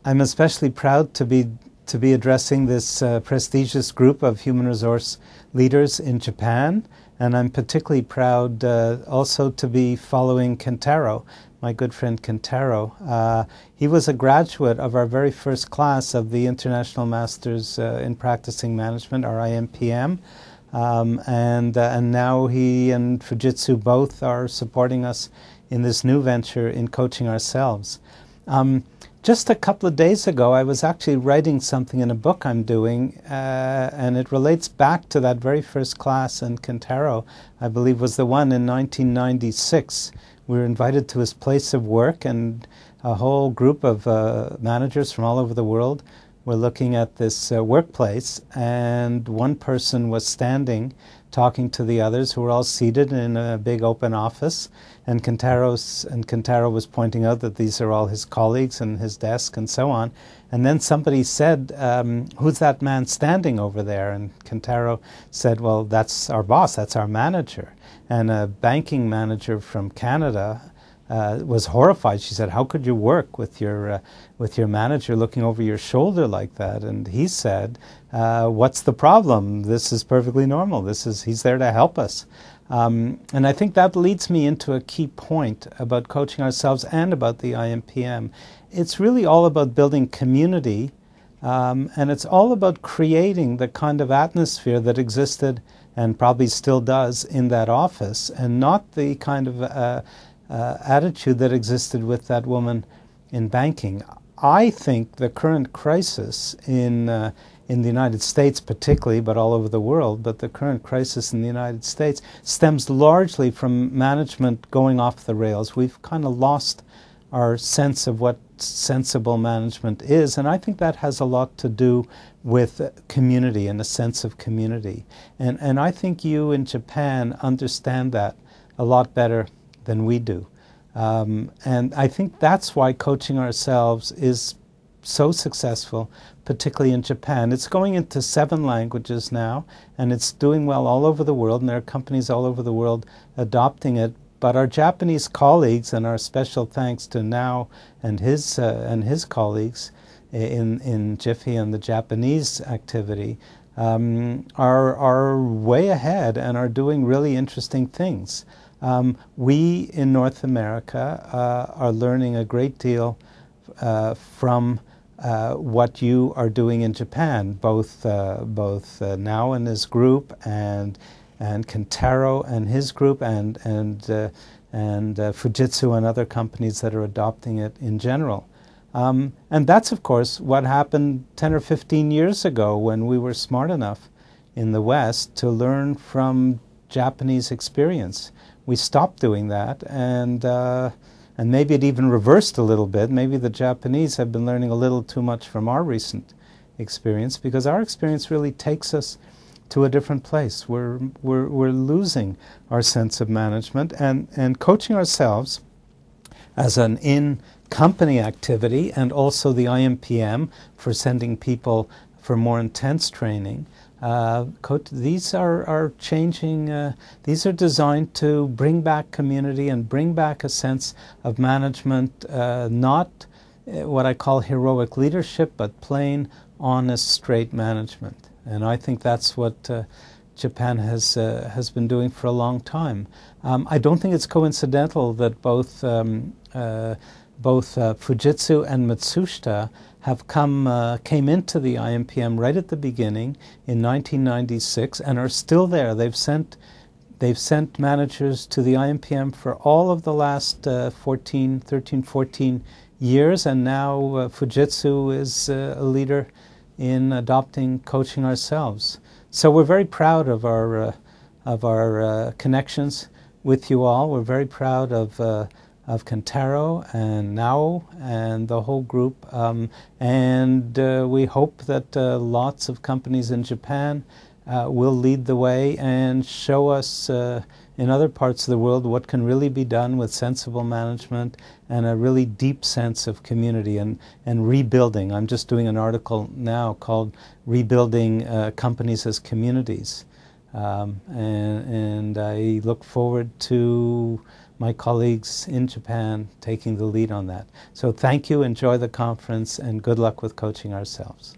I'm especially proud to be addressing this prestigious group of human resource leaders in Japan, and I'm particularly proud also to be following Kentaro, my good friend Kentaro. He was a graduate of our very first class of the International Masters in Practicing Management, our IMPM, and now he and Fujitsu both are supporting us in this new venture in Coaching Ourselves. Just a couple of days ago, I was actually writing something in a book I'm doing, and it relates back to that very first class, and Kentaro, I believe, was the one in 1996. We were invited to his place of work, and a whole group of managers from all over the world were looking at this workplace, and one person was standing talking to the others who were all seated in a big open office, and Kentaro was pointing out that these are all his colleagues and his desk and so on. And then somebody said, who's that man standing over there? And Kentaro said, well, that's our boss, that's our manager. And a banking manager from Canada was horrified. She said, how could you work with your manager looking over your shoulder like that? And he said, what's the problem? This is perfectly normal. He's there to help us. And I think that leads me into a key point about Coaching Ourselves and about the IMPM. It's really all about building community, and it's all about creating the kind of atmosphere that existed and probably still does in that office, and not the kind of attitude that existed with that woman in banking. I think the current crisis in the United States particularly, but all over the world, but the current crisis in the United States stems largely from management going off the rails. We've kind of lost our sense of what sensible management is, and I think that has a lot to do with community and a sense of community. And I think you in Japan understand that a lot better than we do. And I think that's why Coaching Ourselves is so successful, particularly in Japan. It's going into 7 languages now, and it's doing well all over the world, and there are companies all over the world adopting it. But our Japanese colleagues, and our special thanks to Now and his colleagues in Jiffy and the Japanese activity, are way ahead and are doing really interesting things. We in North America are learning a great deal from what you are doing in Japan, both Now and his group, and Kentaro and his group, and Fujitsu and other companies that are adopting it in general. And that's, of course, what happened 10 or 15 years ago when we were smart enough in the West to learn from Japanese experience. We stopped doing that, and maybe it even reversed a little bit. Maybe the Japanese have been learning a little too much from our recent experience, because our experience really takes us to a different place. We're losing our sense of management, and Coaching Ourselves as an in-company activity, and also the IMPM for sending people for more intense training. These are changing, these are designed to bring back community and bring back a sense of management, not what I call heroic leadership, but plain, honest, straight management. And I think that's what Japan has been doing for a long time. I don't think it's coincidental that both Fujitsu and Matsushita came into the IMPM right at the beginning in 1996 and are still there. They've sent managers to the IMPM for all of the last 13, 14 years, and now Fujitsu is a leader in adopting Coaching Ourselves. So we're very proud of our connections with you all. We're very proud of Kentaro and Nao and the whole group, and we hope that lots of companies in Japan will lead the way and show us in other parts of the world what can really be done with sensible management and a really deep sense of community and rebuilding. I'm just doing an article now called Rebuilding Companies as Communities, and I look forward to my colleagues in Japan taking the lead on that. So thank you, enjoy the conference, and good luck with Coaching Ourselves.